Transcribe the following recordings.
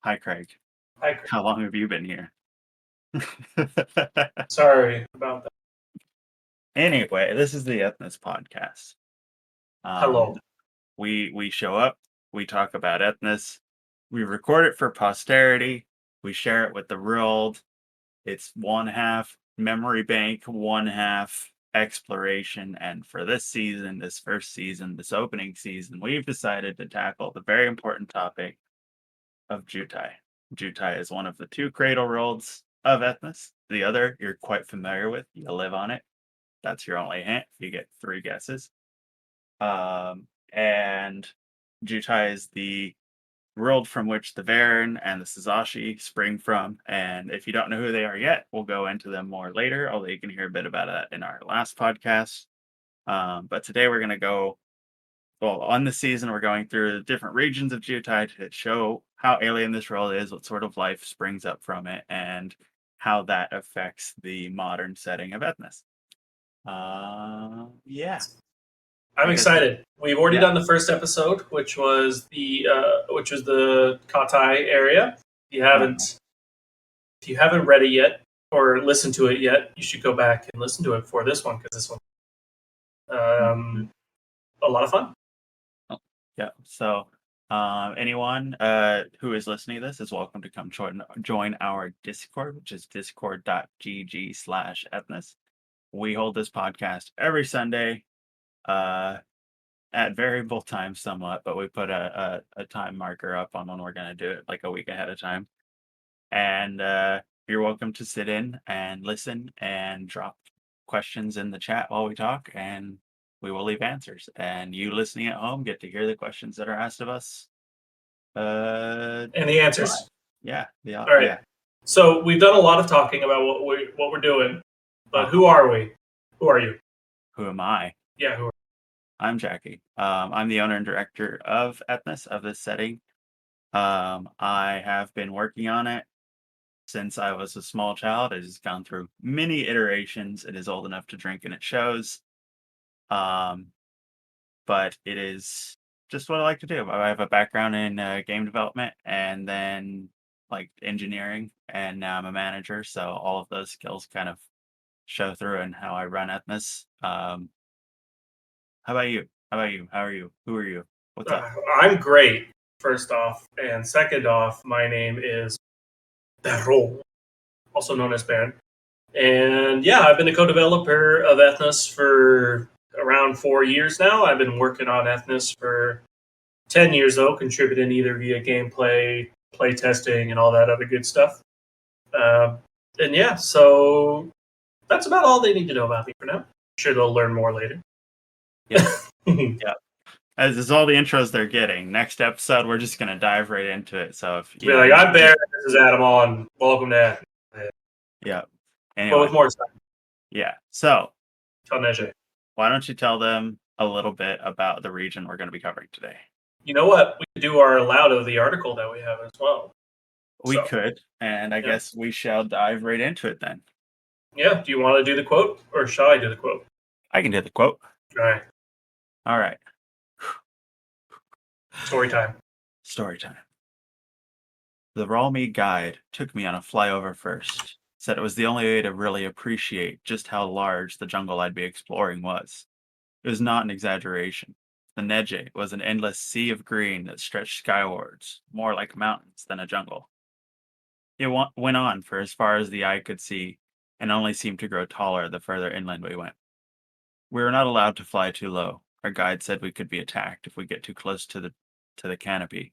Hi, Craig. Hi, Chris. How long have you been here? Sorry about that. Anyway, this is the Ethnis podcast. Hello. We show up, we talk about Ethnis, we record it for posterity, we share it with the world. It's one half memory bank, one half exploration, and for this season, this first season, this opening season, we've decided to tackle the very important topic of Jutai. Jutai is one of the two cradle worlds of Ethnis. The other you're quite familiar with. You live on it. That's your only hint. You get 3 guesses. And Jutai is the world from which the Varen and the Suzashi spring from. And if you don't know who they are yet, we'll go into them more later, although you can hear a bit about that in our last podcast. But today we're going to go on this season, we're going through the different regions of Jutai to show how alien this world is, what sort of life springs up from it, and how that affects the modern setting of Ethnis. Yeah. I'm excited. We've already Yeah. done the first episode, which was the Katai area. If you haven't read it yet or listened to it yet, you should go back and listen to it before this one, because this one a lot of fun. Yeah. So anyone who is listening to this is welcome to come join our Discord, which is discord.gg/ethnis. We hold this podcast every Sunday at variable times somewhat, but we put a time marker up on when we're going to do it, like a week ahead of time. And you're welcome to sit in and listen and drop questions in the chat while we talk, and we will leave answers. And you listening at home get to hear the questions that are asked of us. And the answers. Yeah. All right. Yeah. So we've done a lot of talking about what we're doing, but who are we? Who are you? Who am I? Yeah, who are you? I'm Jackie. I'm the owner and director of Ethnis, of this setting. I have been working on it since I was a small child. It has gone through many iterations. It is old enough to drink and it shows. But it is just what I like to do. I have a background in game development and then like engineering, and now I'm a manager. So all of those skills kind of show through in how I run Ethnis. How about you? How are you? Who are you? What's up? I'm great, first off. And second off, my name is Perro, also known as Baron. And yeah, I've been a co-developer of Ethnis for around 4 years now. I've been working on Ethnis for 10 years, though, contributing either via gameplay, play testing, and all that other good stuff. And yeah, so that's about all they need to know about me for now. I'm sure they'll learn more later. Yeah. Yeah. As is all the intros they're getting. Next episode, we're just going to dive right into it. So if you be like, I'm Baron, this is Adam on, welcome to Ethnis. Yeah. Anyway. But with more stuff. Yeah. So, Tel Nege. Why don't you tell them a little bit about the region we're going to be covering today? You know what? We could do our loud of the article that we have as well. We could, and I guess we shall dive right into it then. Yeah. Do you want to do the quote, or shall I do the quote? I can do the quote. All right. Story time. The raw meat guide took me on a flyover first. Said it was the only way to really appreciate just how large the jungle I'd be exploring was. It was not an exaggeration. The Nege was an endless sea of green that stretched skywards, more like mountains than a jungle. It went on for as far as the eye could see, and only seemed to grow taller the further inland we went. We were not allowed to fly too low. Our guide said we could be attacked if we get too close to the canopy.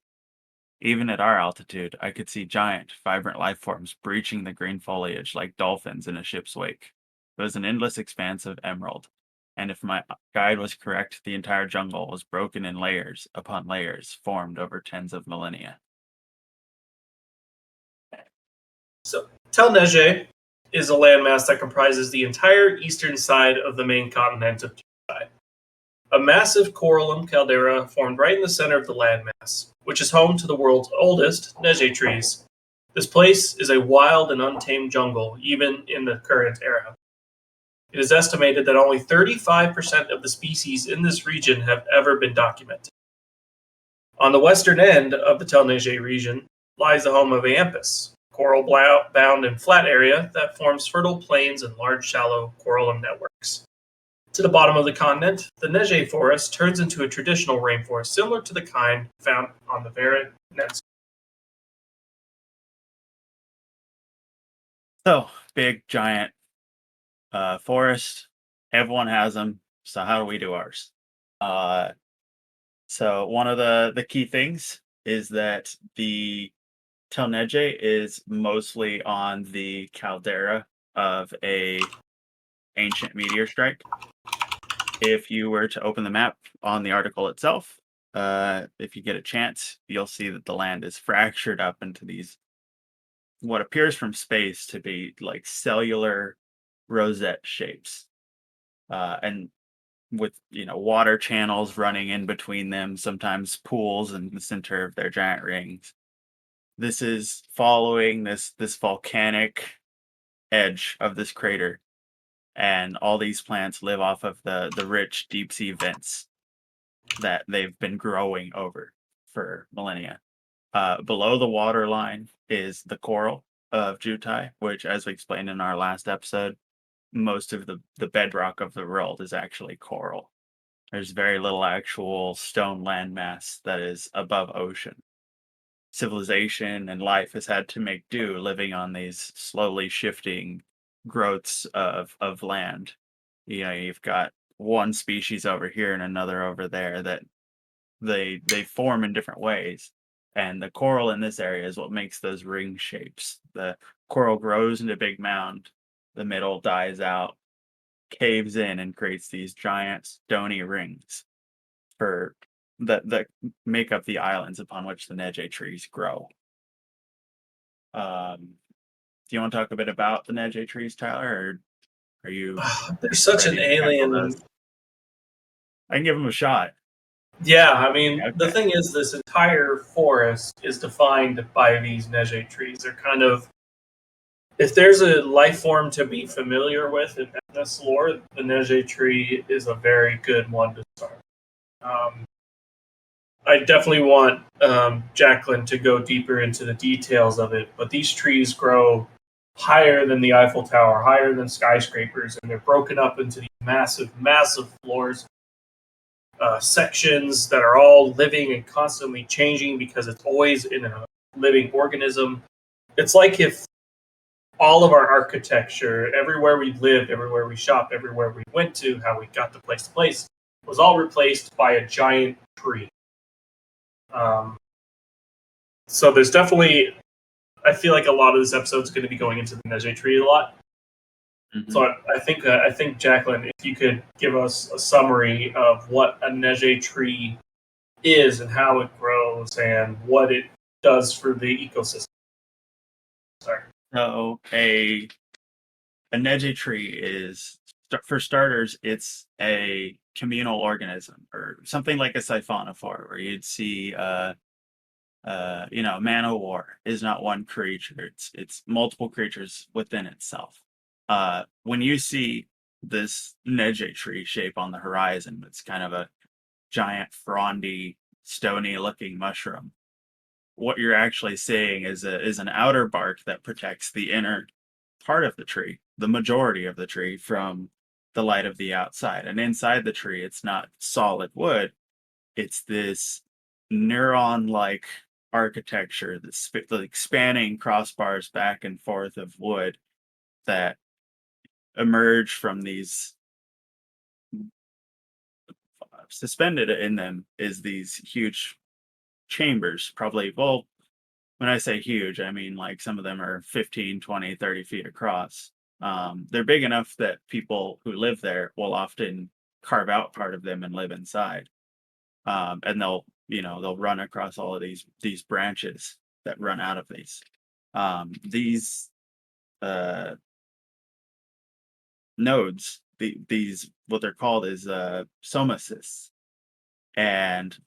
Even at our altitude, I could see giant, vibrant life forms breaching the green foliage like dolphins in a ship's wake. It was an endless expanse of emerald, and if my guide was correct, the entire jungle was broken in layers upon layers formed over tens of millennia. So, Tel Nege is a landmass that comprises the entire eastern side of the main continent of Jutai. A massive coralline caldera formed right in the center of the landmass, which is home to the world's oldest Nege trees. This place is a wild and untamed jungle, even in the current era. It is estimated that only 35% of the species in this region have ever been documented. On the western end of the Tel Nege region lies the home of Ampus, coral bound and flat area that forms fertile plains and large shallow coral networks. To the bottom of the continent, the Nege forest turns into a traditional rainforest similar to the kind found on the Vera Peninsula. So big, giant forest. Everyone has them. So how do we do ours? Uh, so one of the key things is that the Tel Nege is mostly on the caldera of a ancient meteor strike. If you were to open the map on the article itself, if you get a chance, you'll see that the land is fractured up into these what appears from space to be like cellular rosette shapes, and with water channels running in between them, sometimes pools in the center of their giant rings. This is following this volcanic edge of this crater, and all these plants live off of the rich deep sea vents that they've been growing over for millennia. Below the water line is the coral of Jutai, which, as we explained in our last episode, most of the bedrock of the world is actually coral. There's very little actual stone landmass that is above ocean. Civilization and life has had to make do living on these slowly shifting growths of land. You've got one species over here and another over there that they form in different ways. And the coral in this area is what makes those ring shapes. The coral grows into a big mound, the middle dies out, caves in, and creates these giant stony rings for that make up the islands upon which the Nege trees grow. Do you want to talk a bit about the Nege trees, Tyler, or are you There's such an ready to tackle alien. those? I can give them a shot. Yeah, I mean, the Okay. thing is, this entire forest is defined by these Nege trees. They're kind of, if there's a life form to be familiar with in Ethnis lore, the Nege tree is a very good one to start. Um, I definitely want Jacqueline to go deeper into the details of it, but these trees grow higher than the Eiffel Tower, higher than skyscrapers, and they're broken up into these massive, massive floors, sections that are all living and constantly changing because it's always in a living organism. It's like if all of our architecture, everywhere we lived, everywhere we shopped, everywhere we went to, how we got to place, was all replaced by a giant tree. Um, so there's definitely, I feel like a lot of this episode is going to be going into the Nege tree a lot. Mhm. So I think Jacqueline, if you could give us a summary of what a Nege tree is and how it grows and what it does for the ecosystem. Sorry. So a Neji tree is, for starters, it's a communal organism or something like a siphonophore, where you'd see, man o' war is not one creature; it's multiple creatures within itself. When you see this Neji tree shape on the horizon, it's kind of a giant, frondy, stony-looking mushroom. What you're actually seeing is an outer bark that protects the inner part of the tree, the majority of the tree, from the light of the outside. And inside the tree, it's not solid wood, it's this neuron like architecture that's like spanning crossbars back and forth of wood that emerge from these, suspended in them is these huge chambers, probably, well, when I say huge, I mean like some of them are 15, 20, 30 feet across. They're big enough that people who live there will often carve out part of them and live inside. And they'll run across all of these branches that run out of these. These uh, nodes, these what they're called is somacists, and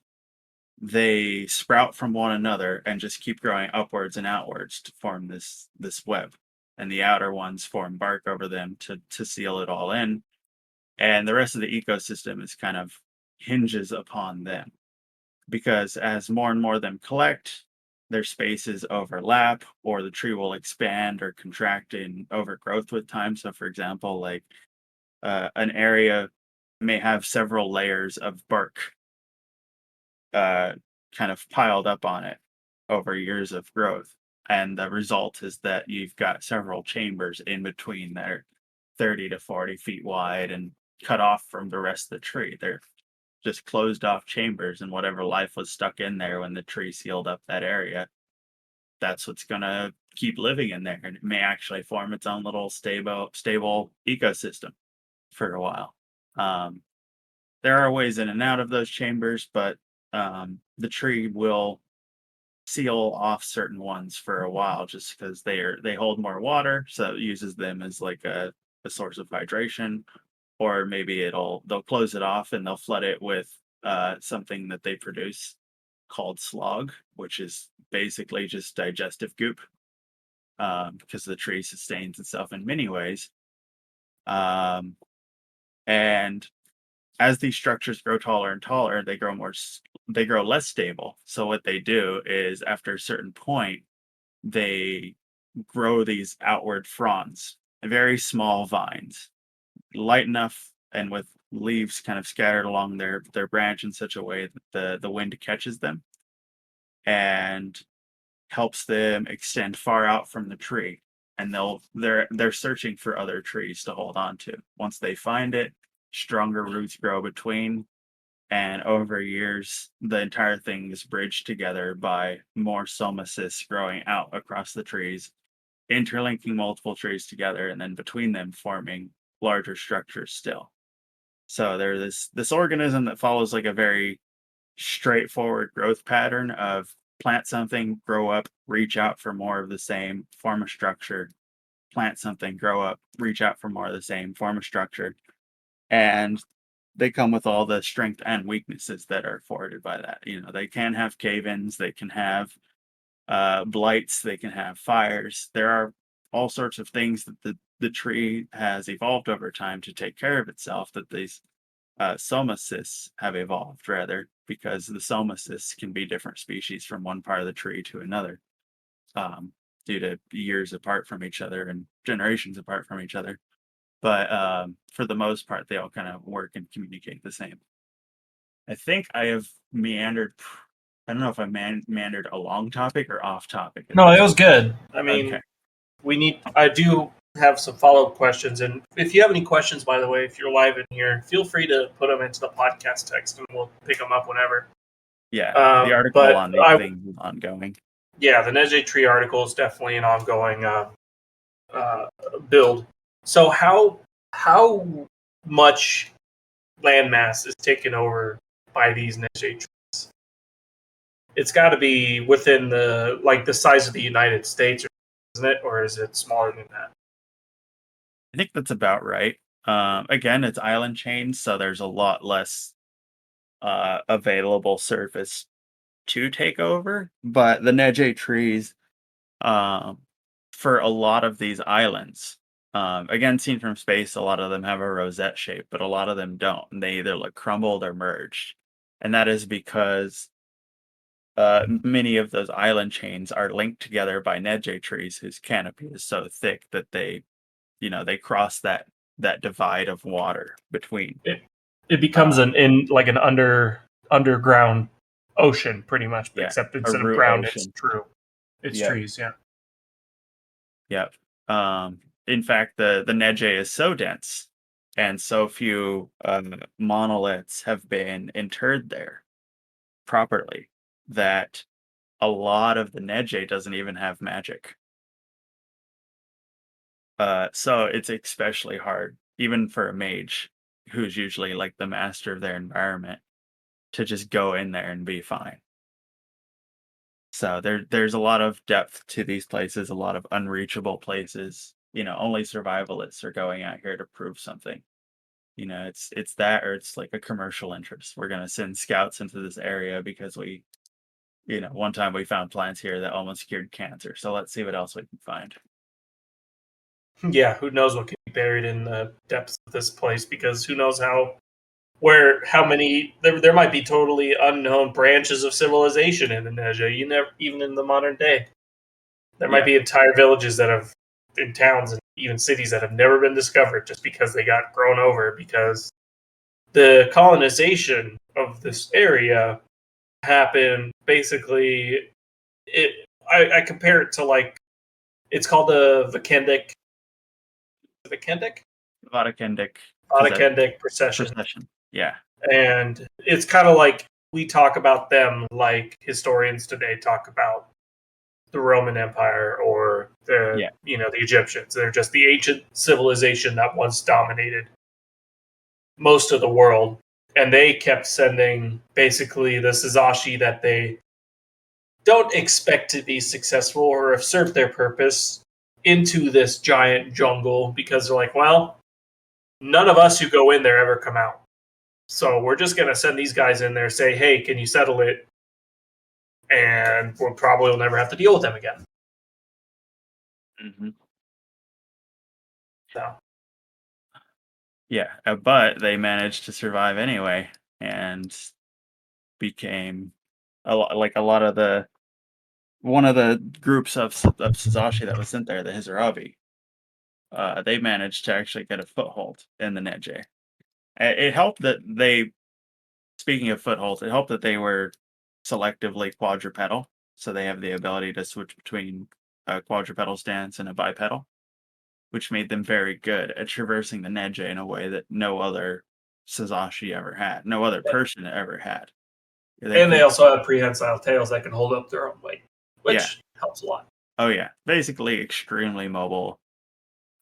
they sprout from one another and just keep growing upwards and outwards to form this web. And the outer ones form bark over them to seal it all in. And the rest of the ecosystem is kind of hinges upon them. Because as more and more of them collect, their spaces overlap, or the tree will expand or contract in overgrowth with time. So, for example, like an area may have several layers of bark uh, kind of piled up on it over years of growth. And the result is that you've got several chambers in between that are 30 to 40 feet wide and cut off from the rest of the tree. They're just closed off chambers, and whatever life was stuck in there when the tree sealed up that area, that's what's going to keep living in there. And it may actually form its own little stable ecosystem for a while. Um, there are ways in and out of those chambers, but the tree will seal off certain ones for a while just because they hold more water, so it uses them as like a source of hydration. Or maybe they'll close it off and they'll flood it with something that they produce called slog, which is basically just digestive goop, because the tree sustains itself in many ways. Um, and as these structures grow taller and taller, they grow less stable. So what they do is, after a certain point, they grow these outward fronds, very small vines, light enough and with leaves kind of scattered along their branch in such a way that the wind catches them and helps them extend far out from the tree. And they're searching for other trees to hold on to. Once they find it, stronger roots grow between, and over years the entire thing is bridged together by more somacis growing out across the trees, interlinking multiple trees together, and then between them forming larger structures still. So there's this organism that follows like a very straightforward growth pattern of plant something, grow up, reach out for more of the same, form a structure, plant something, grow up, reach out for more of the same, form a structure. And they come with all the strength and weaknesses that are afforded by that. You know, they can have cave-ins, they can have blights, they can have fires. There are all sorts of things that the tree has evolved over time to take care of itself, that these somacists have evolved, rather, because the somacists can be different species from one part of the tree to another, um, due to years apart from each other and generations apart from each other. But for the most part, they all kind of work and communicate the same. I think I have meandered. I don't know if I meandered along topic or off topic at No, this it was point. good. I mean, Okay. I do have some follow up questions, and if you have any questions, by the way, if you're live in here, feel free to put them into the podcast text, and we'll pick them up whenever. Yeah, the article But on these things is ongoing. yeah, the Nege tree article is definitely an ongoing build. So how much landmass is taken over by these Nege trees? It's got to be within the size of the United States, isn't it, or is it smaller than that? I think that's about right. Again, it's island chains, so there's a lot less available surface to take over. But the Nege trees, um, for a lot of these islands, again, seen from space, a lot of them have a rosette shape, but a lot of them don't. And they either look crumbled or merged. And that is because many of those island chains are linked together by Nege trees whose canopy is so thick that they cross that divide of water between. It becomes Uh, an underground ocean, pretty much, yeah, except a instead of root ground, it's ocean. it's Yep, trees. Yeah. yep. In fact, the Nege is so dense and so few monoliths have been interred there properly that a lot of the Nege doesn't even have magic. So it's especially hard, even for a mage, who's usually like the master of their environment, to just go in there and be fine. So there's a lot of depth to these places, a lot of unreachable places. Only survivalists are going out here to prove something. It's that, or it's like a commercial interest. We're gonna send scouts into this area because one time we found plants here that almost cured cancer. So let's see what else we can find. Yeah, who knows what could be buried in the depths of this place? Because who knows how where how many there might be totally unknown branches of civilization in the Neja. You never even in the modern day. There might Yeah. be entire villages that have in towns and even cities that have never been discovered just because they got grown over because the colonization of this area happened basically I compare it to like it's called the Vikendic Vaticandic Vaticandic procession. procession. Yeah. And it's kind of like we talk about them like historians today talk about the Roman Empire or Yeah. the Egyptians. They're just the ancient civilization that once dominated most of the world. And they kept sending basically the Sasaki that they don't expect to be successful or have served their purpose into this giant jungle because they're like, well, none of us who go in there ever come out. So we're just going to send these guys in there, say, hey, can you settle it? And we'll probably will never have to deal with them again. Hmm. So, Yeah. But they managed to survive anyway and became like a lot of the one of the groups of Sasaki that was sent there, the Hizurabi. They managed to actually get a foothold in the Neje. It helped that they, speaking of footholds, it helped that they were selectively quadrupedal, so they have the ability to switch between a quadrupedal stance and a bipedal, which made them very good at traversing the Neje in a way that no other Sasaki ever had, no other person ever had. They and they could, also have prehensile tails that can hold up their own weight, yeah, which helps a lot. oh yeah, basically extremely mobile,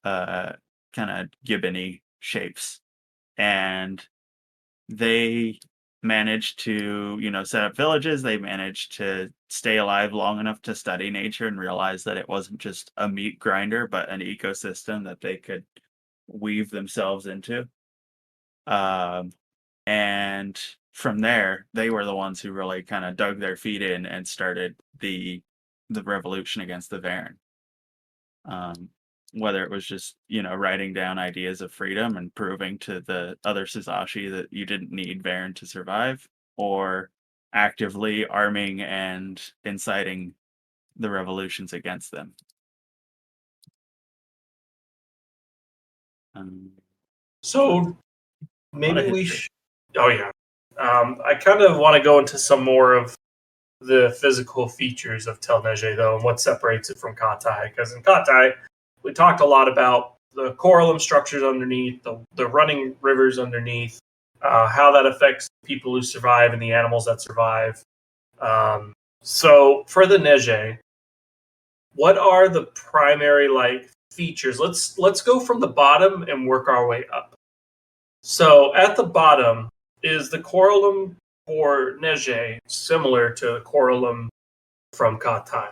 uh, kind of gibbony shapes, and they managed to, set up villages. They managed to stay alive long enough to study nature and realize that it wasn't just a meat grinder, but an ecosystem that they could weave themselves into. Um, and from there, they were the ones who really kind of dug their feet in and started the revolution against the Varen. Um, whether it was just, writing down ideas of freedom and proving to the other Sasaki that you didn't need Varen to survive, or actively arming and inciting the revolutions against them. Um, So a lot maybe of we history. should. Oh, yeah. I kind of want to go into some more of the physical features of Tel Nege, though, and what separates it from Katai. Because in Katai, we talked a lot about the corallum structures underneath, the running rivers underneath, how that affects people who survive and the animals that survive. So for the Nege, what are the primary features? Let's go from the bottom and work our way up. So at the bottom is the corallum for Nege similar to the corallum from Katai.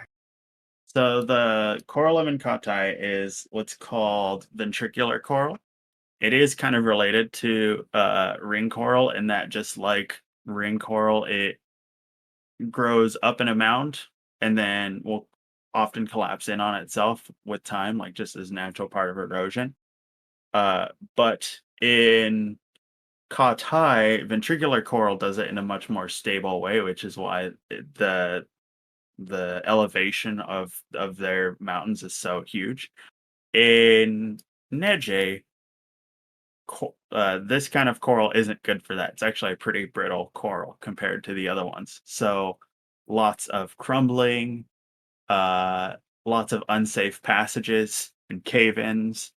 So the coral in Katai is what's called ventricular coral. It is kind of related to ring coral in that, just like ring coral, it grows up in a mound and then will often collapse in on itself with time, like just as natural part of erosion. But in Katai, ventricular coral does it in a much more stable way, which is why the elevation of their mountains is so huge. In Neje, this kind of coral isn't good for that. It's actually a pretty brittle coral compared to the other ones. So lots of crumbling, uh, lots of unsafe passages and cave-ins,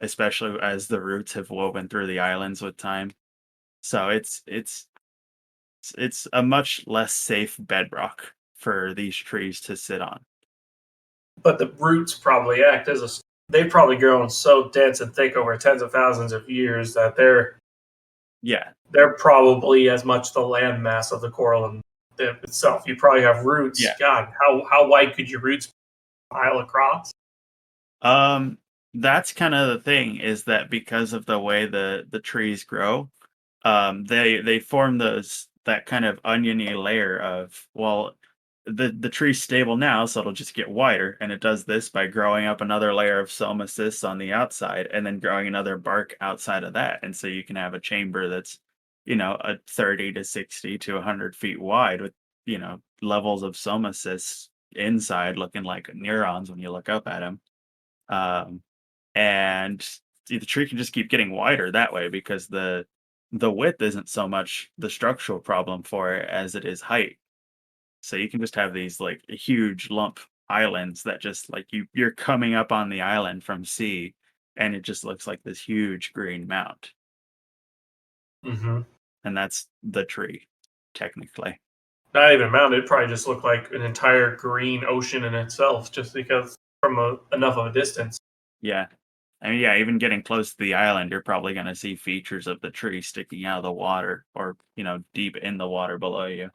especially as the roots have woven through the islands with time. So it's a much less safe bedrock for these trees to sit on. But the roots probably act as a. They've probably grown so dense and thick over tens of thousands of years that Yeah, they're probably as much the land mass of the coral itself. You probably have roots. yeah. God, how wide could your roots pile across? Um, that's kind of the thing, is that because of the way the trees grow, they form that kind of oniony layer of, well, the tree's stable now, so it'll just get wider, and it does this by growing up another layer of somacis on the outside, and then growing another bark outside of that, and so you can have a chamber that's, a 30 to 60 to 100 feet wide with, levels of soma cysts inside looking like neurons when you look up at them. Um, and the tree can just keep getting wider that way because the width isn't so much the structural problem for it as it is height. So you can just have these like huge lump islands that just like you're coming up on the island from sea and it just looks like this huge green mount. Hmm. And that's the tree, technically. Not even a mountain. It'd probably just look like an entire green ocean in itself, just because from enough of a distance. Yeah. I mean, yeah, even getting close to the island, you're probably going to see features of the tree sticking out of the water or, deep in the water below you.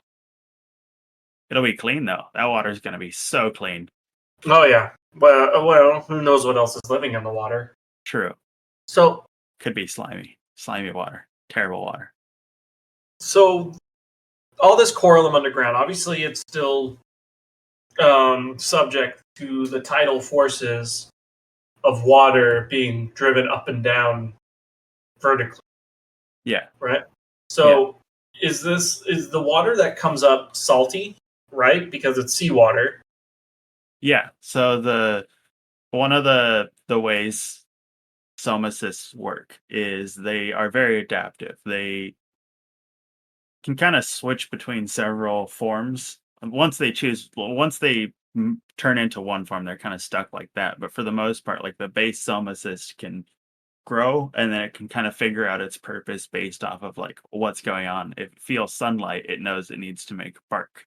It'll be clean though. That water's going to be so clean. Oh yeah. Well, who knows what else is living in the water? True. So, Could be slimy. Slimy water. Terrible water. so all this coralum underground, obviously, it's still subject to the tidal forces of water being driven up and down vertically, Yeah. right? Yeah. So, is the water that comes up salty, right? Because it's seawater. Yeah. So one of the ways somacists work is they are very adaptive. They can kind of switch between several forms. And once they turn into one form, they're kind of stuck like that. But for the most part, like the base somacist can grow and then it can kind of figure out its purpose based off of like what's going on. If it feels sunlight, it knows it needs to make bark.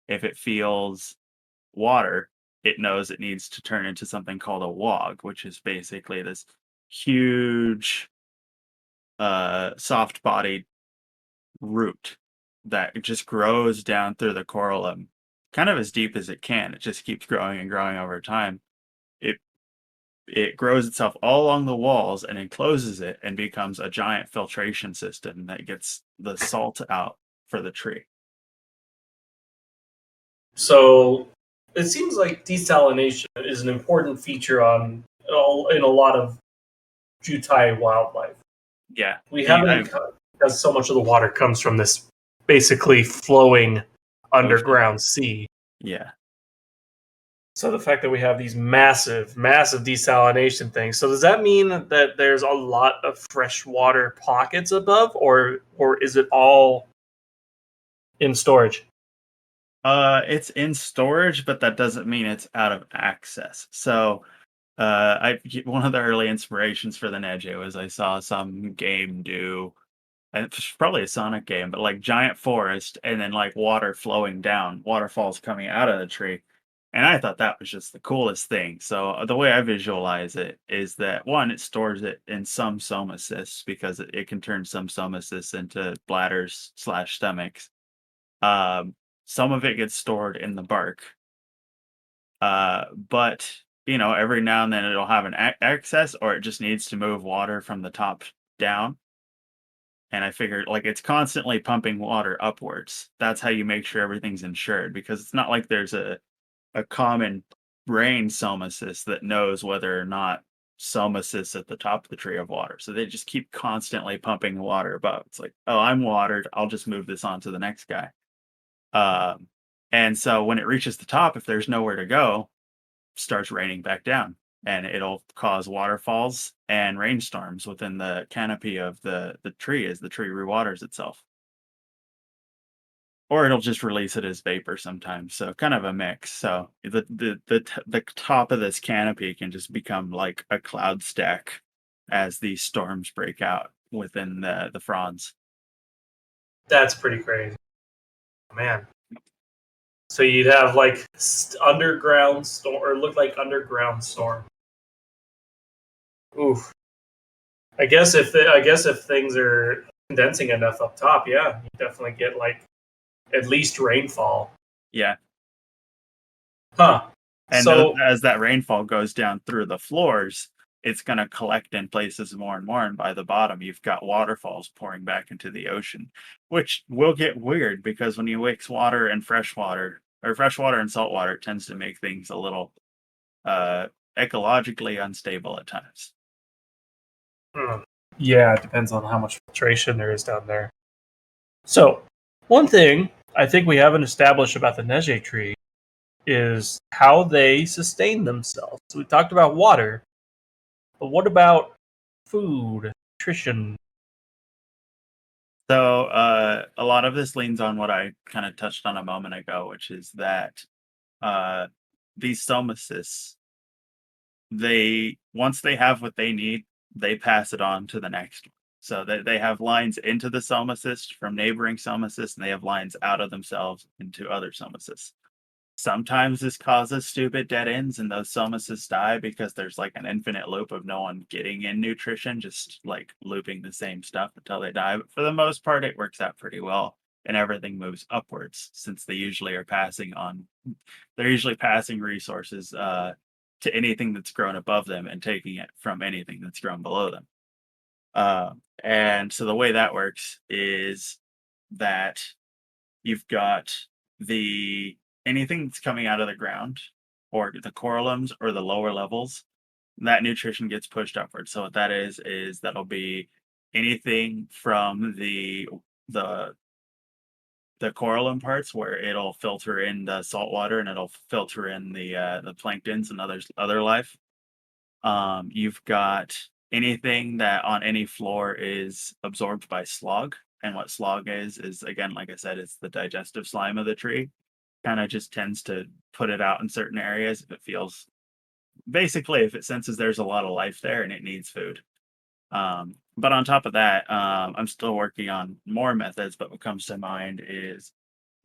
If it feels water, it knows it needs to turn into something called a wog, which is basically this huge soft bodied root that it just grows down through the corallum kind of as deep as it can. It just keeps growing and growing over time. It grows itself all along the walls and encloses it and becomes a giant filtration system that gets the salt out for the tree. So it seems like desalination is an important feature in a lot of Jutai wildlife. Yeah. We haven't because so much of the water comes from this basically flowing Ocean. underground sea. Yeah. So the fact that we have these massive, massive desalination things. So does that mean that there's a lot of freshwater pockets above, or is it all in storage? It's in storage, but that doesn't mean it's out of access. So, one of the early inspirations for the Nege was I saw some game do, and it's probably a Sonic game, but like giant forest and then like water flowing down, waterfalls coming out of the tree. And I thought that was just the coolest thing. So the way I visualize it is that one, it stores it in some somacysts because it can turn some somacysts into bladders slash stomachs. Um, some of it gets stored in the bark, but every now and then it'll have an excess, or it just needs to move water from the top down. And I figured like it's constantly pumping water upwards. That's how you make sure everything's insured because it's not like there's a common brain somacyst that knows whether or not somacysts at the top of the tree of water. So they just keep constantly pumping water above. It's like, oh, I'm watered. I'll just move this on to the next guy. Um, and so when it reaches the top, if there's nowhere to go, starts raining back down and it'll cause waterfalls and rainstorms within the canopy of the tree as the tree rewaters itself. Or it'll just release it as vapor sometimes. So kind of a mix. So the top of this canopy can just become like a cloud stack as these storms break out within the fronds. That's pretty crazy, man. So you'd have like underground storm, or look like underground storm. Oof. I guess if things are condensing enough up top, yeah, you definitely get like at least rainfall. Yeah. Huh. And So as that rainfall goes down through the floors, it's going to collect in places more and more. And by the bottom, you've got waterfalls pouring back into the ocean, which will get weird because when you mix water and fresh water, or fresh water and salt water, it tends to make things a little uh, ecologically unstable at times. hmm. Yeah, it depends on how much filtration there is down there. So, one thing I think we haven't established about the Nege tree is how they sustain themselves. So we talked about water, but what about food, nutrition? So a lot of this leans on what I kind of touched on a moment ago, which is that uh, these somacists, they once they have what they need, they pass it on to the next one. So they have lines into the somacist from neighboring somacists, and they have lines out of themselves into other somacists. Sometimes this causes stupid dead ends and those somacists die because there's like an infinite loop of no one getting in nutrition, just like looping the same stuff until they die. But for the most part, it works out pretty well and everything moves upwards since they're usually passing resources to anything that's grown above them and taking it from anything that's grown below them. And so the way that works is that you've got the anything that's coming out of the ground or the corallums or the lower levels, that nutrition gets pushed upward. So what that is that'll be anything from the the corallum parts where it'll filter in the salt water and it'll filter in the planktons and other life. You've got anything that on any floor is absorbed by slog. And what slog is again, like I said, it's the digestive slime of the tree. Kind of just tends to put it out in certain areas if it feels basically if it senses there's a lot of life there and it needs food. But on top of that, I'm still working on more methods, but what comes to mind is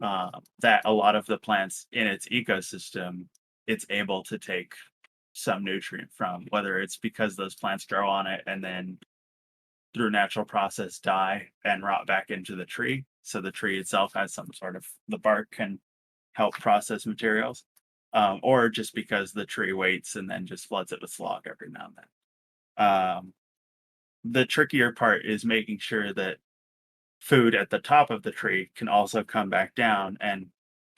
that a lot of the plants in its ecosystem, it's able to take some nutrient from, whether it's because those plants grow on it and then through natural process die and rot back into the tree. So the tree itself has some sort of the bark can help process materials, or just because the tree waits and then just floods it with slog every now and then. The trickier part is making sure that food at the top of the tree can also come back down, and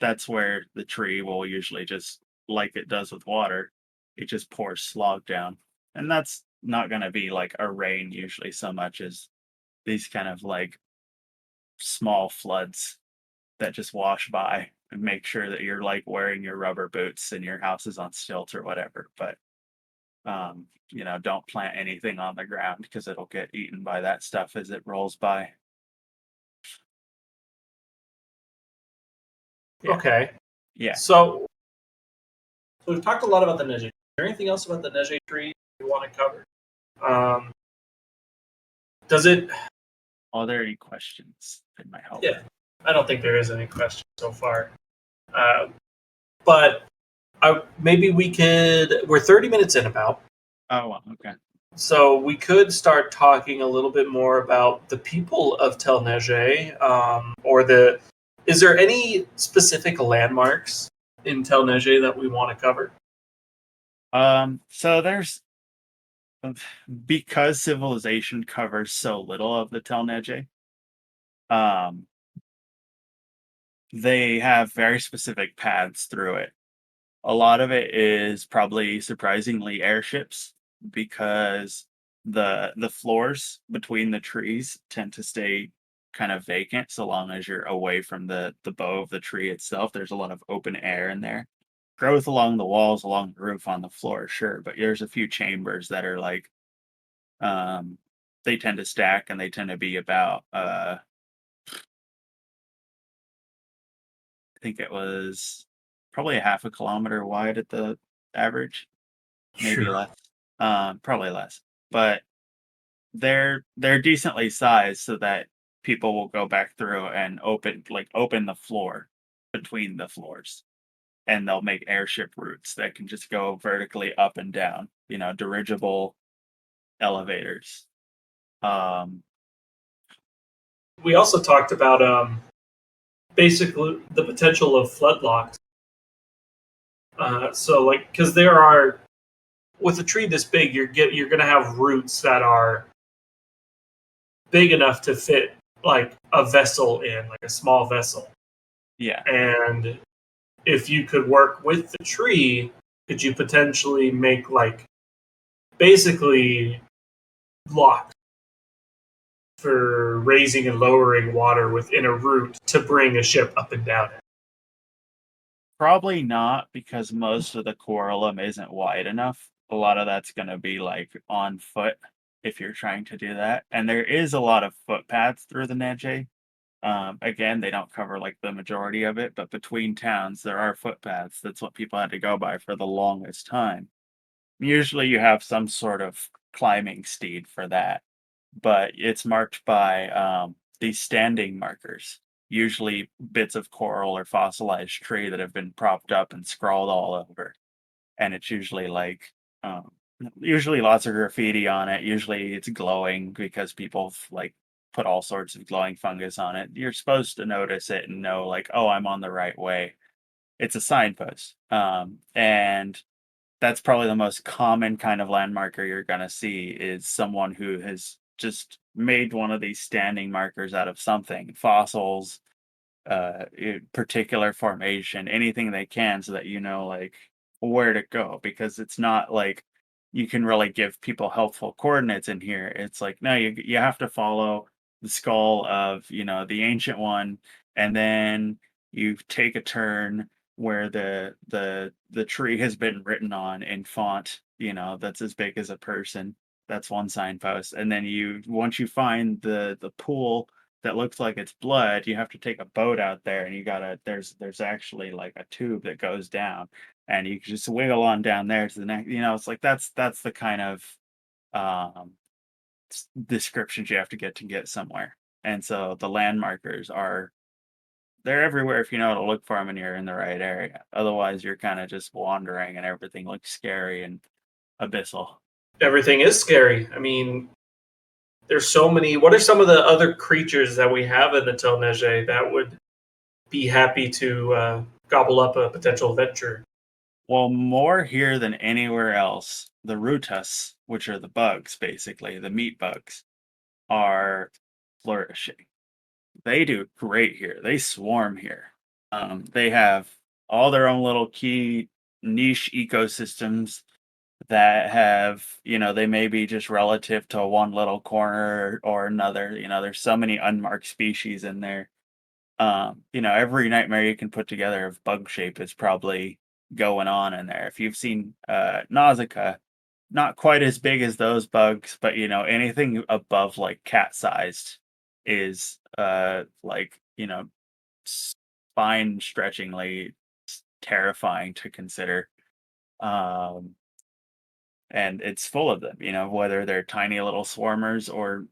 that's where the tree will usually just like it does with water, it just pours slog down. And that's not going to be like a rain usually so much as these kind of like small floods that just wash by and make sure that you're like wearing your rubber boots and your house is on stilts or whatever. But don't plant anything on the ground because it'll get eaten by that stuff as it rolls by. Yeah. Okay, Yeah. so we've talked a lot about the Nege. Is there anything else about the Nege tree you want to cover? Um, does it? Are there any questions that might help? Yeah, I don't think there is any question so far. Uh, but maybe we could. We're 30 minutes in about. Oh, well, okay. So we could start talking a little bit more about the people of Tel Nege, or the. Is there any specific landmarks in Tel Nege that we want to cover? So there's because civilization covers so little of the Tel Nege, um, they have very specific paths through it. A lot of it is probably surprisingly airships because the floors between the trees tend to stay kind of vacant so long as you're away from the bow of the tree itself. There's a lot of open air in there. Growth along the walls, along the roof, on the floor, sure, but there's a few chambers that are like um they tend to stack and they tend to be about I think it was probably a half a kilometer wide at the average, maybe Sure. less. Probably less. But they're decently sized so that people will go back through and open the floor between the floors. And they'll make airship routes that can just go vertically up and down, dirigible elevators. Um, We also talked about basically the potential of flood locks. So, like, because there are with a tree this big, you're gonna have roots that are big enough to fit like a vessel in, like a small vessel. yeah. And if you could work with the tree, could you potentially make like basically locks for raising and lowering water within a route to bring a ship up and down it? Probably not because most of the coralum isn't wide enough. A lot of that's going to be like on foot if you're trying to do that. And there is a lot of footpaths through the Neje. Again, they don't cover like the majority of it, but between towns, there are footpaths. That's what people had to go by for the longest time. Usually you have some sort of climbing steed for that, but it's marked by these standing markers, usually bits of coral or fossilized tree that have been propped up and scrawled all over. And it's usually like, um, usually lots of graffiti on it. Usually it's glowing because people like put all sorts of glowing fungus on it. You're supposed to notice it and know, like, oh, I'm on the right way. It's a signpost. And that's probably the most common kind of landmarker you're gonna see is someone who has just made one of these standing markers out of something, fossils, particular formation, anything they can, so that you know like where to go. Because it's not like you can really give people helpful coordinates in here. It's like no, you have to follow the skull of the ancient one, and then you take a turn where the tree has been written on in font that's as big as a person. That's one signpost. And then you once you find the pool that looks like it's blood, you have to take a boat out there, and you gotta there's actually like a tube that goes down, and you can just wiggle on down there to the next. It's like that's the kind of um descriptions you have to get somewhere. And so the landmarkers are they're everywhere if you know how to look for them and you're in the right area. Otherwise, you're kind of just wandering and everything looks scary and abyssal. Everything is scary. I mean, there's so many. What are some of the other creatures that we have in the Tel Nege that would be happy to gobble up a potential adventure? Well, more here than anywhere else, the rutas, which are the bugs, basically, the meat bugs, are flourishing. They do great here. They swarm here. They have all their own little key niche ecosystems that have, they may be just relative to one little corner or another. There's so many unmarked species in there. Every nightmare you can put together of bug shape is probably going on in there. If you've seen Nausicaa, not quite as big as those bugs, but anything above like cat sized is like, spine stretchingly terrifying to consider. Um and it's full of them, whether they're tiny little swarmers or,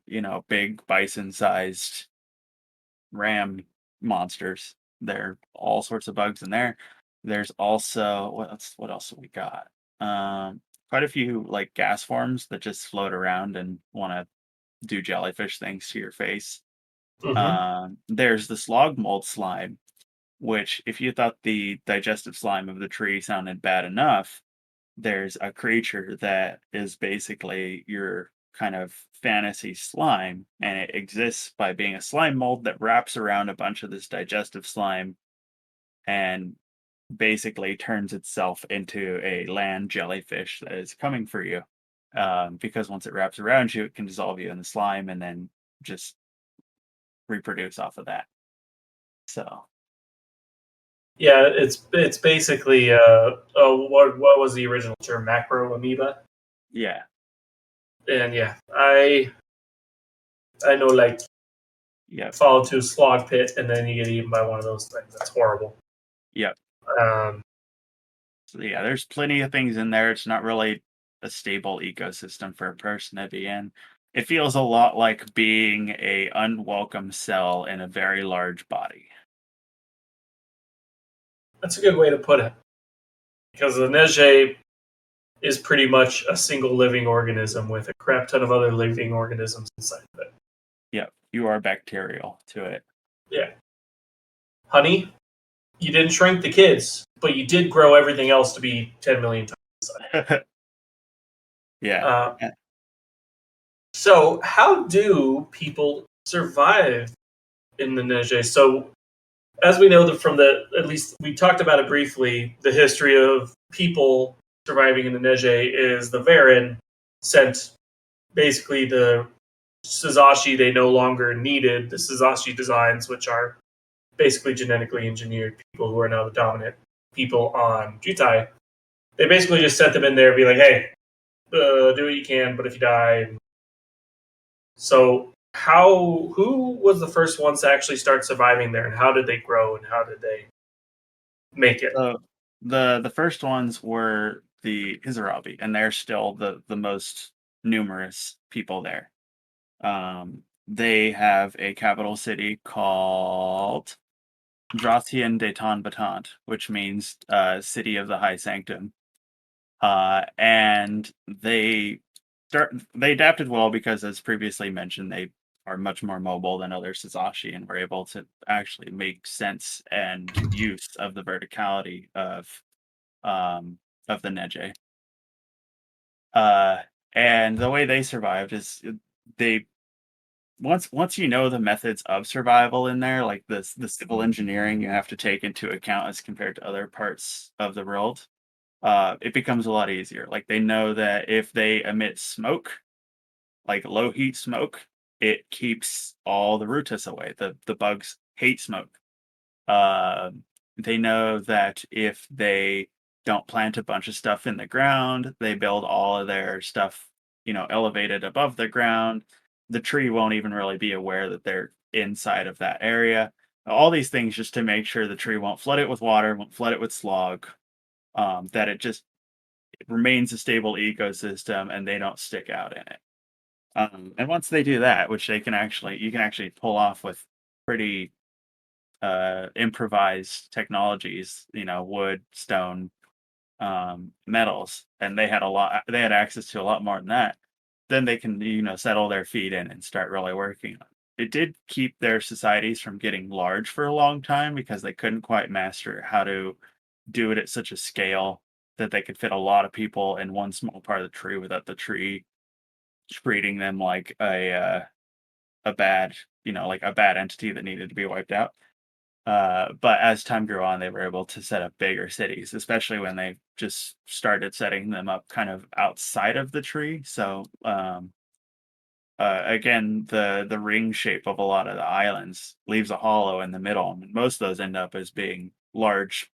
big bison sized ram monsters. There are all sorts of bugs in there. There's also what else have we got? Quite a few like gas forms that just float around and want to do jellyfish things to your face. Hmm. There's the slog mold slime, which if you thought the digestive slime of the tree sounded bad enough, there's a creature that is basically your kind of fantasy slime, and it exists by being a slime mold that wraps around a bunch of this digestive slime and basically turns itself into a land jellyfish that is coming for you. Because once it wraps around you, it can dissolve you in the slime and then just reproduce off of that. So Yeah, it's basically what was the original term? Macro amoeba. yeah, And yeah, I know, like, yep, fall into a slog pit and then you get eaten by one of those things. That's horrible. yep. Um, So yeah, there's plenty of things in there. It's not really a stable ecosystem for a person to be in. It feels a lot like being a unwelcome cell in a very large body. that's a good way to put it, because the Neige is pretty much a single living organism with a crap ton of other living organisms inside of it. Yep, you are bacterial to it. Yeah, honey, you didn't shrink the kids, but you did grow everything else to be 10 million times. Yeah. Uh, so, how do people survive in the Neige? So, as we know from at least we talked about it briefly, the history of people surviving in the Neige is the Varen sent basically the Suzashi they no longer needed the Suzashi designs, which are basically genetically engineered people who are now the dominant people on Jutai. They basically just set them in there and be like, hey, do what you can, but if you die. So, who was the first ones to actually start surviving there, and how did they grow, and how did they make it? So the first ones were the Hizarabi, and they're still the most numerous people there. They have a capital city called Dratien de Tan Batant, which means city of the high sanctum. And they adapted well because, as previously mentioned, they are much more mobile than other Suzashi and were able to actually make sense and use of the verticality um, of the Nege. Uh, and the way they survived is they once you know the methods of survival in there, like the civil engineering you have to take into account as compared to other parts of the world, it becomes a lot easier. Like they know that if they emit smoke, like low heat smoke, it keeps all the Rutus away. The bugs hate smoke. Um, they know that if they don't plant a bunch of stuff in the ground, they build all of their stuff, elevated above the ground. The tree won't even really be aware that they're inside of that area. All these things just to make sure the tree won't flood it with water, won't flood it with slog, that it remains a stable ecosystem and they don't stick out in it. And once they do that, which you can actually pull off with pretty improvised technologies, wood, stone, metals, and they had access to a lot more than that. Then they can, settle their feet in and start really working on it. It did keep their societies from getting large for a long time because they couldn't quite master how to do it at such a scale that they could fit a lot of people in one small part of the tree without the tree treating them like a bad, like a bad entity that needed to be wiped out. But as time grew on, they were able to set up bigger cities, especially when they just started setting them up kind of outside of the tree. So again, the ring shape of a lot of the islands leaves a hollow in the middle, and most of those end up as being large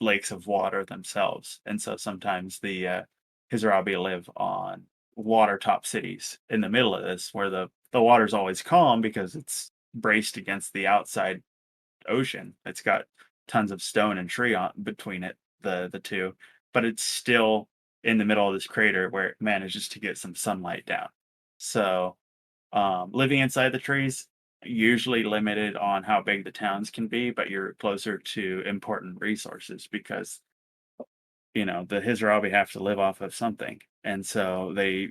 lakes of water themselves. And so sometimes the Hizarabi live on water top cities in the middle of this, where the water's always calm because it's braced against the outside ocean. It's got tons of stone and tree on between it, the two, but it's still in the middle of this crater where it manages to get some sunlight down. So living inside the trees, usually limited on how big the towns can be, but you're closer to important resources because the Hizrabi have to live off of something, and so they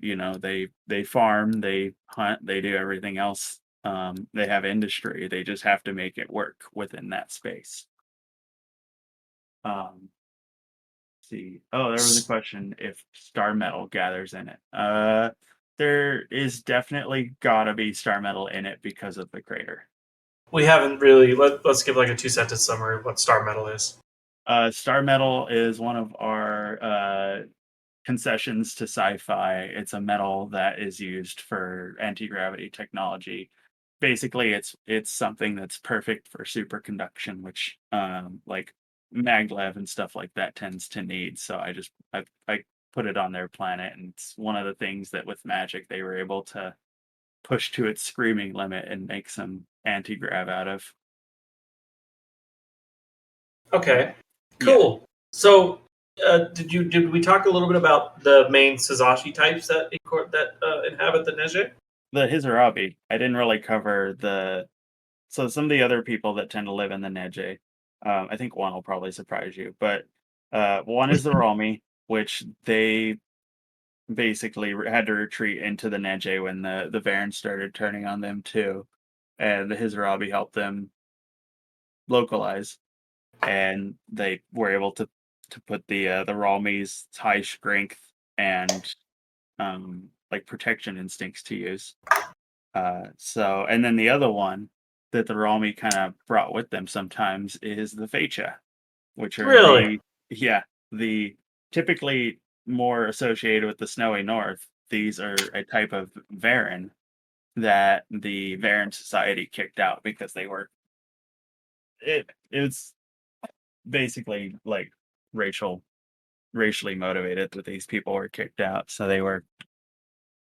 farm, they hunt, they do everything else. They have industry. They just have to make it work within that space. Um, see. Oh, there was a question if star metal gathers in it. There is definitely gotta be star metal in it because of the crater. We haven't really. Let's give like a 2 sentence summary of what star metal is. Star metal is one of our concessions to sci-fi. It's a metal that is used for anti-gravity technology. Basically, it's something that's perfect for superconduction, which like maglev and stuff like that tends to need. So I put it on their planet, and it's one of the things that with magic they were able to push to its screaming limit and make some anti-grav out of. Okay, Yeah, cool. So, did we talk a little bit about the main Suzashi types that inhabit the Neje? the Hizarabi. I didn't really cover the So some of the other people that tend to live in the Neje, I think one will probably surprise you, but one is the Romi, which they basically had to retreat into the Neje when the Varens started turning on them too, and the Hizrabi helped them localize, and they were able to put the Romi's high strength and like protection instincts to use. And then the other one that the Romy kind of brought with them sometimes is the Fecha, which are Really? the typically more associated with the snowy north. These are a type of Varen that the Varen society kicked out because they were it's basically like racial racially motivated that these people were kicked out. So they were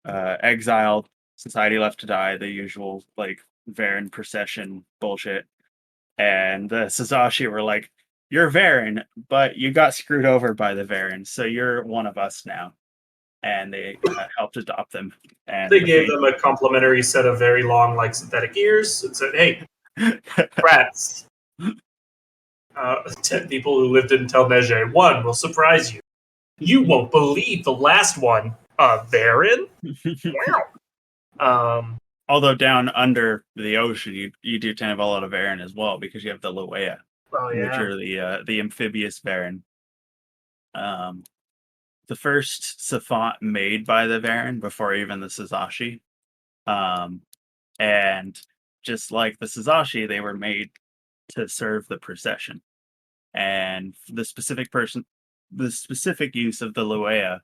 exiled, society left to die, the usual like Varen procession bullshit. And the Sazashi were like, "You're Varen, but you got screwed over by the Varen, so you're one of us now." And they helped adopt them. And They the gave fate. them a complimentary set of very long, like synthetic ears, and said, "Hey, rats, 10 people who lived in Tel Nege. One will surprise you. You won't believe the last one. Varen? Wow." Although down under the ocean, you do tend to have a lot of Varen as well because you have the Luea, Oh which yeah. are the amphibious Varen. Um, the first Savant made by the Varen before even the Sazashi. Um, and just like the Sazashi, they were made to serve the procession. And the specific use of the Luea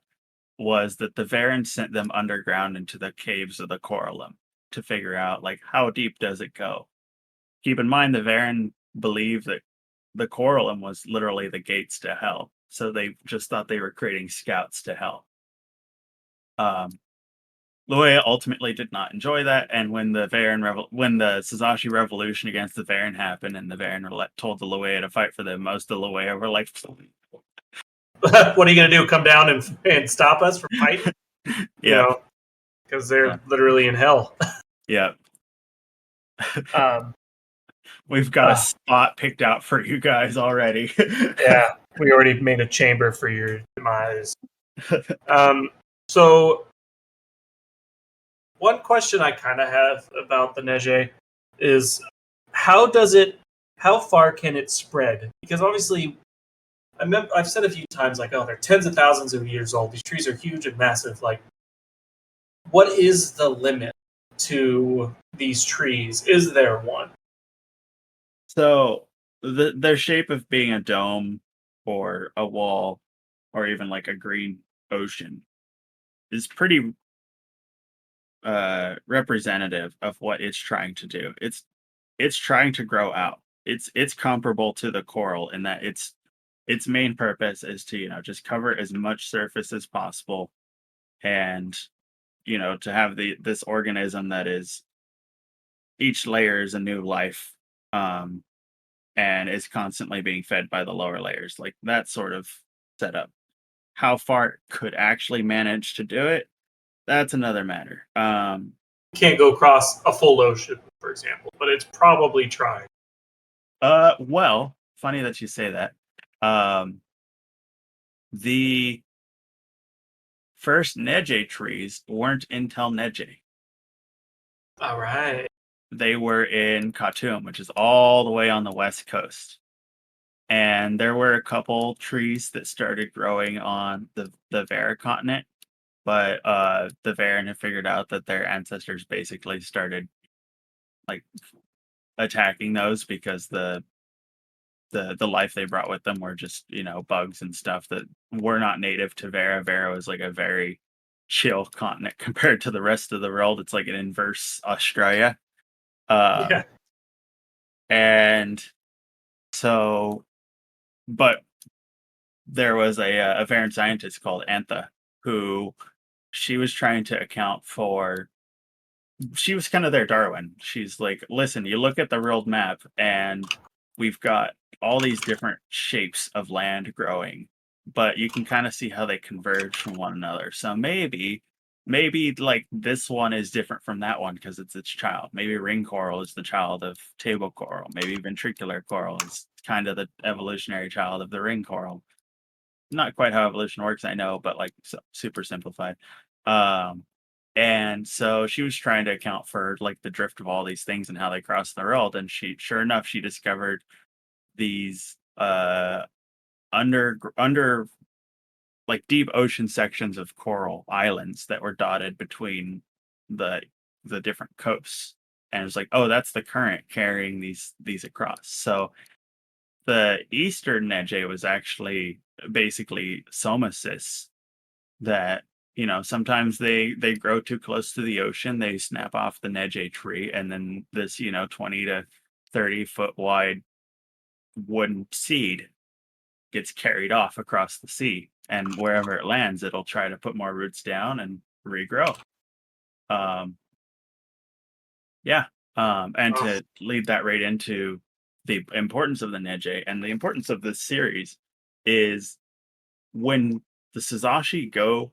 was that the Varen sent them underground into the caves of the Corallum to figure out like how deep does it go. Keep in mind the Varen believed that the Corallum was literally the gates to hell, so they just thought they were creating scouts to hell. Um, Luea ultimately did not enjoy that, and when when the Sazashi revolution against the Varen happened, and the Varen told the Luea to fight for them, most of the Luea were like, What are you gonna do? Come down and stop us from fighting? You "Yep, know, because uh, they're literally in hell. yep, um, we've got a uh, spot picked out for you guys already." yeah, we already made a chamber for your demise. Um, so one question I kind of have about the Neige is how does it, how far can it spread? Because obviously, I've said a few times like, oh, they're tens of thousands of years old. These trees are huge and massive. Like, what is the limit to these trees? Is there one? So their shape of being a dome or a wall or even like a green ocean is pretty representative of what it's trying to do. It's trying to grow out. It's comparable to the coral in that its main purpose is to, just cover as much surface as possible and, to have this organism that is each layer is a new life. And is constantly being fed by the lower layers, like that sort of setup. How far it could actually manage to do it, that's another matter. Can't go across a full ocean, for example, but it's probably tried. Well, funny that you say that. Um, the first Nege trees weren't in Tel Nege. All right. They were in Khartoum, which is all the way on the west coast. And there were a couple trees that started growing on the Vera continent, but the Varen had figured out that their ancestors basically started like attacking those because the life they brought with them were just bugs and stuff that were not native to Vera. Vera was like a very chill continent compared to the rest of the world. It's like an inverse Australia, Yeah. and so but there was a Varen scientist called Antha who she was trying to account for. She was kind of their Darwin. She's like, listen, you look at the world map and we've got all these different shapes of land growing, but you can kind of see how they converge from one another. So maybe like this one is different from that one because it's its child. Maybe ring coral is the child of table coral. Maybe ventricular coral is kind of the evolutionary child of the ring coral. Not quite how evolution works, I know, but like super simplified. Um, and so she was trying to account for like the drift of all these things and how they cross the world. And sure enough, she discovered these under like deep ocean sections of coral islands that were dotted between the the different coasts. And it was like, oh, that's the current carrying these across. So the eastern Nege was actually basically Somasis that sometimes they grow too close to the ocean, they snap off the Nege tree, and then this 20 to 30-foot wide wooden seed gets carried off across the sea, and wherever it lands, it'll try to put more roots down and regrow. Um, yeah, and Oh, to lead that right into the importance of the Neje and the importance of this series is when the Suzashi go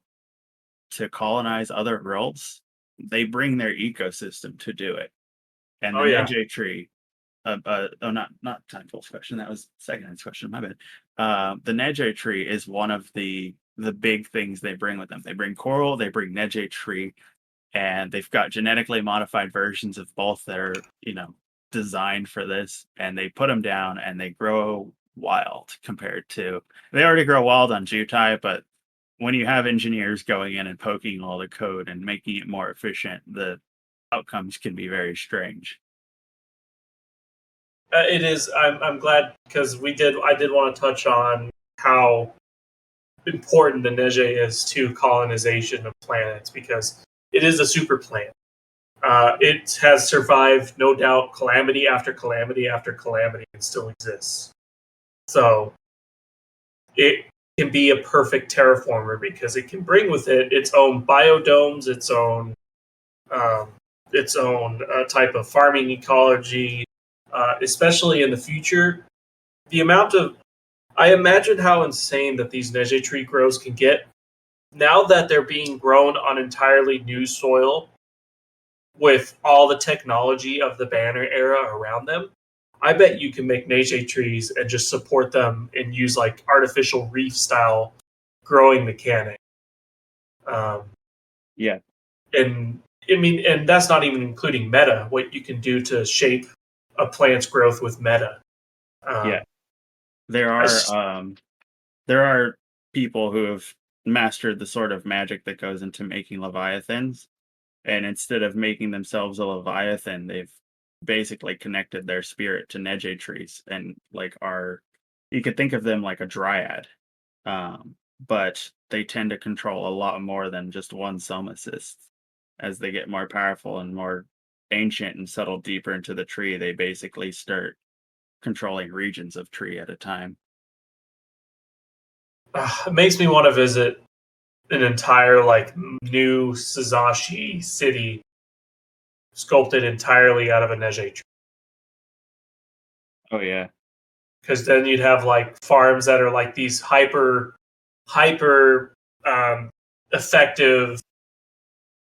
to colonize other worlds, they bring their ecosystem to do it. And oh the yeah. Neje tree, oh, not Tentacle's question. That was second question. My bad. The Neje tree is one of the big things they bring with them. They bring coral, they bring Neje tree, and they've got genetically modified versions of both that are designed for this, and they put them down and they grow wild compared to they already grow wild on Jutai, but when you have engineers going in and poking all the code and making it more efficient, the outcomes can be very strange. It is. I'm glad because we did. I did want to touch on how important the Neje is to colonization of planets because it is a super planet. It has survived, no doubt, calamity after calamity after calamity, and still exists. So it can be a perfect terraformer because it can bring with it its own biodomes, um, its own type of farming ecology, especially in the future. The amount of I imagine how insane that these Neje tree grows can get now that they're being grown on entirely new soil with all the technology of the Banner era around them. I bet you can make Neje trees and just support them and use like artificial reef style growing mechanic. Um, Yeah, and I mean, and that's not even including meta, what you can do to shape a plant's growth with meta. yeah. Um, There I are s- um there are people who have mastered the sort of magic that goes into making leviathans, and instead of making themselves a leviathan, they've basically connected their spirit to Neje trees and like are you could think of them like a dryad. But they tend to control a lot more than just one Somacyst. As they get more powerful and more ancient and settle deeper into the tree, they basically start controlling regions of tree at a time. it makes me want to visit an entire like new Suzashi city sculpted entirely out of a Neje tree. Oh yeah. Because then you'd have like farms that are like these hyper effective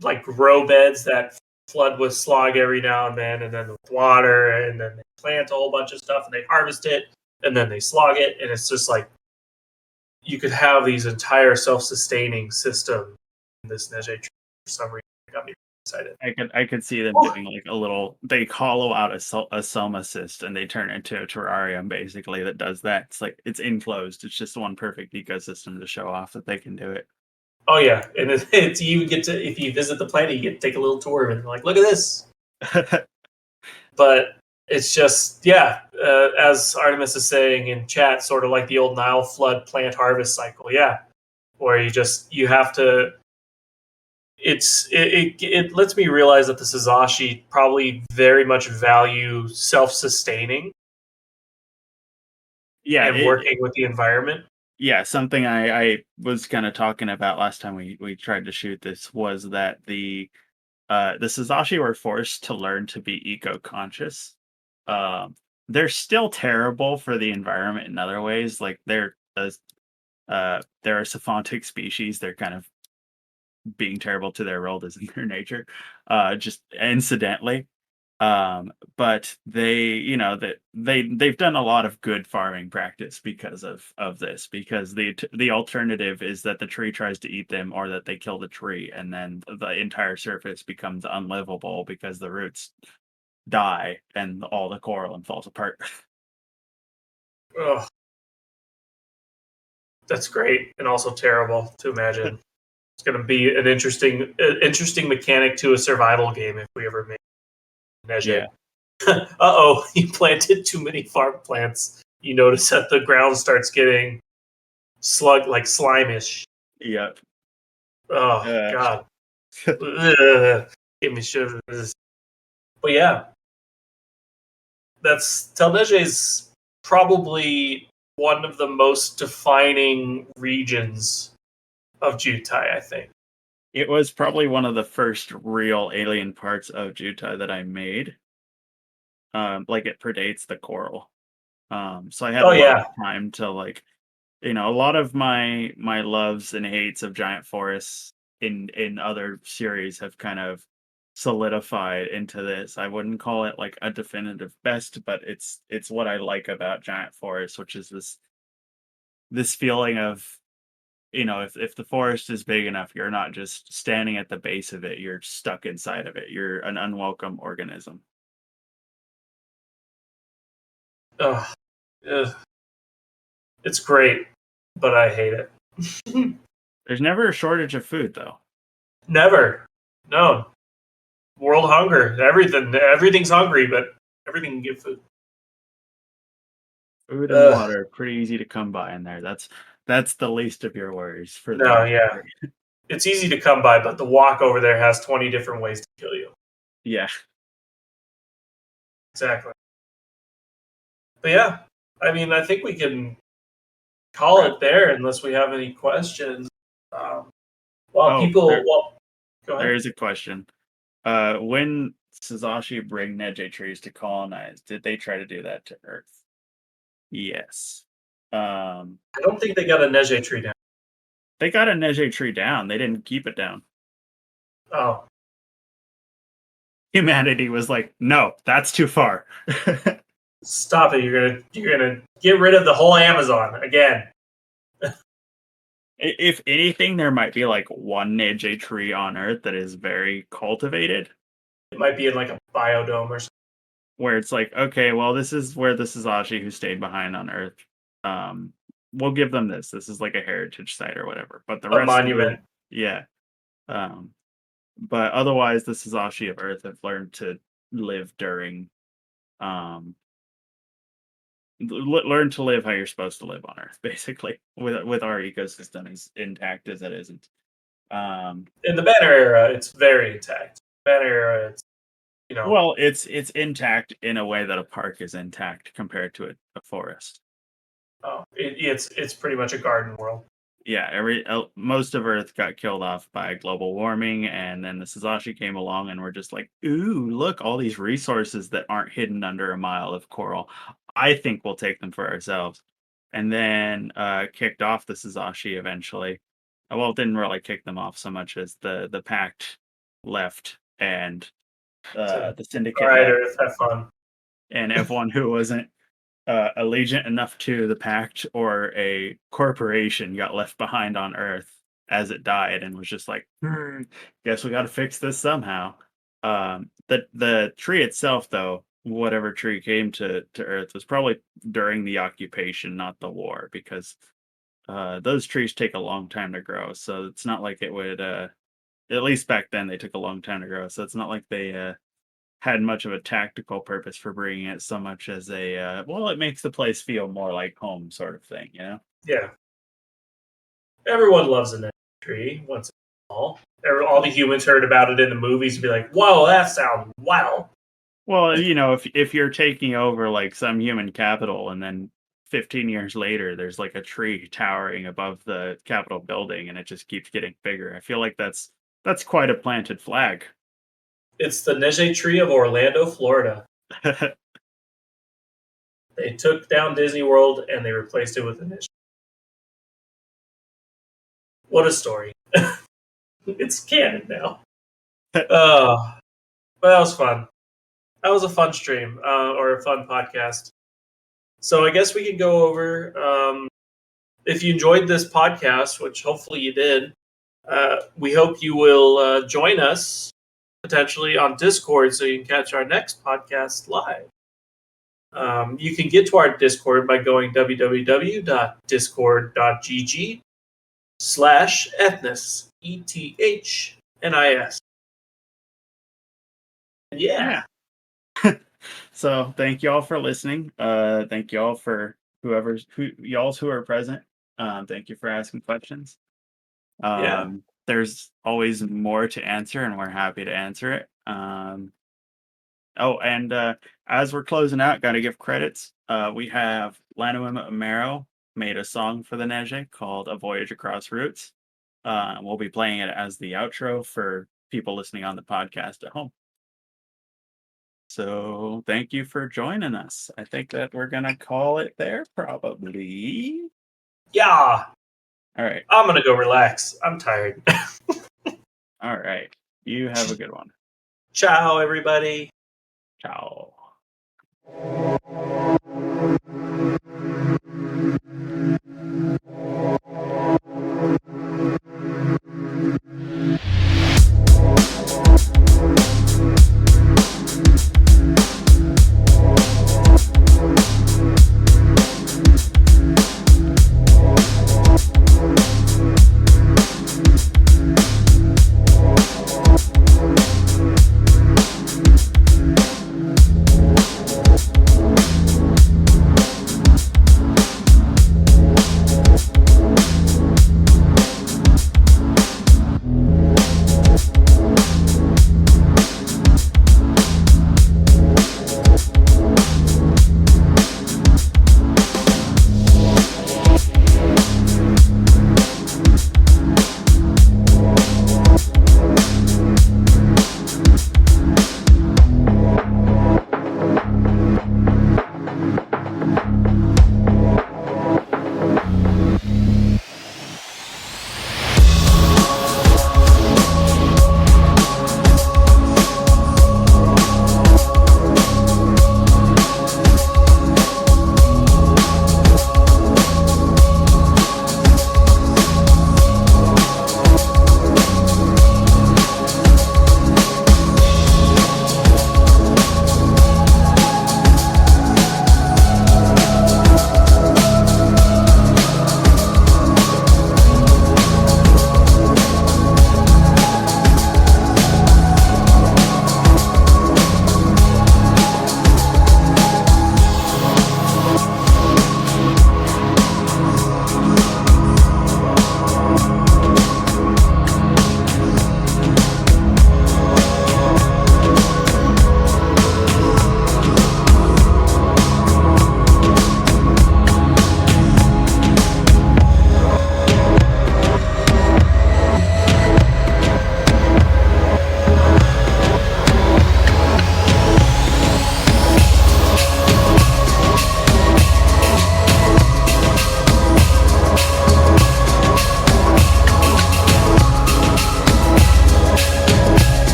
like grow beds that flood with slog every now and then with water, and then they plant a whole bunch of stuff and they harvest it and then they slog it, and it's just like you could have these entire self-sustaining system in this Neje tree for some reason. It got me excited. I could see them Oh, doing like a little they hollow out a Soma cyst and they turn it into a terrarium basically that does that. It's like it's enclosed. It's just one perfect ecosystem to show off that they can do oh yeah, and it's you get to if you visit the planet, you get to take a little tour of it. And like, look at this. it. But it's just yeah, as Artemis is saying in chat, sort of like the old Nile flood plant harvest cycle. Yeah, where you have to. It lets me realize that the Suzashi probably very much value self-sustaining Yeah, and working with the environment. yeah, something I was kind of talking about last time we tried to shoot this was that the Suzashi were forced to learn to be eco-conscious. Um, they're still terrible for the environment in other ways. Like they're a sophantic species. They're kind of being terrible to their world is in their nature, just incidentally. But that they've done a lot of good farming practice because of this. Because the alternative is that the tree tries to eat them, or that they kill the tree, and then the entire surface becomes unlivable because the roots die and all the coral and falls apart. Oh, that's great and also terrible to imagine. It's going to be an interesting mechanic to a survival game if we ever make Yeah. Neje. Uh-oh, you planted too many farm plants. You notice that the ground starts getting slug like slimish. Yep. Oh Uh, God. Ugh. Give me shivers. But yeah, that's Tel Nege is probably one of the most defining regions of Jutai, I think. it was probably one of the first real alien parts of Jutai that I made. Like it predates the coral. So I had a Oh lot of yeah. time to like, a lot of my loves and hates of giant forests in other series have kind of solidified into this. I wouldn't call it like a definitive best, but it's what I like about giant forests, which is this feeling of, if the forest is big enough, you're not just standing at the base of it, you're stuck inside of it. You're an unwelcome organism. Ugh. Ugh. It's great, but I hate it. There's never a shortage of food though. Never. No. World hunger. Everything's hungry, but everything can get food. Food and Ugh. water, pretty easy to come by in there. That's the least of your worries for the No, most yeah. part. It's easy to come by, but the walk over there has 20 different ways to kill you. Yeah. Exactly. But yeah, I mean, I think we can call Wrap it it. there unless we have any questions. Um, while Oh, people, well, go there ahead. is a question. When Suzashi bring Neji trees to colonize, did they try to do that to Earth? Yes. Um, I don't think they got a Neje tree down. they got a Neji tree down. They didn't keep it down. Oh, Humanity was like, no, that's too far. stop it! You're gonna get rid of the whole Amazon again. If anything, there might be like one Neji tree on Earth that is very cultivated, It might be in like a biodome or something. where it's like, okay, well, this is where the Suzashi who stayed behind on Earth. Um, we'll give them this. This is like a heritage site or whatever. But the A rest of monument. yeah. Um, but otherwise, the Suzashi of Earth have learned to live during, um, learn to live how you're supposed to live on Earth, basically, with our ecosystem as intact as it isn't. Um, In the Banner era, it's very intact. Banner era, it's you know, well, it's intact in a way that a park is intact compared to a forest. it's pretty much a garden world. Yeah, most of Earth got killed off by global warming, and then the Suzashi came along, and we're just like, ooh, look, all these resources that aren't hidden under a mile of coral. I think we'll take them for ourselves. And then kicked off the Suzashi eventually. Well, it didn't really kick them off so much as the Pact left and So, the all Syndicate right, left, Earth, have fun. and everyone who wasn't allegiant enough to the pact or a corporation got left behind on Earth as it died and was just like, guess we got to fix this somehow. The tree itself, though, whatever tree came to Earth, was probably during the occupation, not the war, because those trees take a long time to grow. So it's not like it would. At least back then, they took a long time to grow. So it's not like they had much of a tactical purpose for bringing it so much as a well, it makes the place feel more like home sort of thing, you know. Yeah, everyone loves an tree once in a while. All the humans heard about it in the movies and be like, "Whoa, that sounds wow." Well, if you're taking over like some human capital and then 15 years later there's like a tree towering above the capitol building and it just keeps getting bigger, I feel like that's quite a planted flag. It's the Neje tree of Orlando, Florida. They took down Disney World and they replaced it with a Neje. What a story! It's canon now. Oh, but that was fun. That was a fun stream or a fun podcast. So I guess we can go over. If you enjoyed this podcast, which hopefully you did, we hope you will join us potentially on Discord so you can catch our next podcast live. You can get to our Discord by going www.discord.gg/ethnis, Ethnis. And yeah, Yeah. So thank you all for listening. Thank you all for who y'all's who are present. Thank you for asking questions. yeah. Um there's always more to answer, and we're happy to answer it. Oh, and as we're closing out, got to give credits. We have Lanawima Amaro made a song for the Nege called "A Voyage Across Roots." We'll be playing it as the outro for people listening on the podcast at home. So thank you for joining us. I think that we're gonna call it there, probably. Yeah, All right. I'm gonna go relax. I'm tired. All right. You have a good one. Ciao, everybody. Ciao.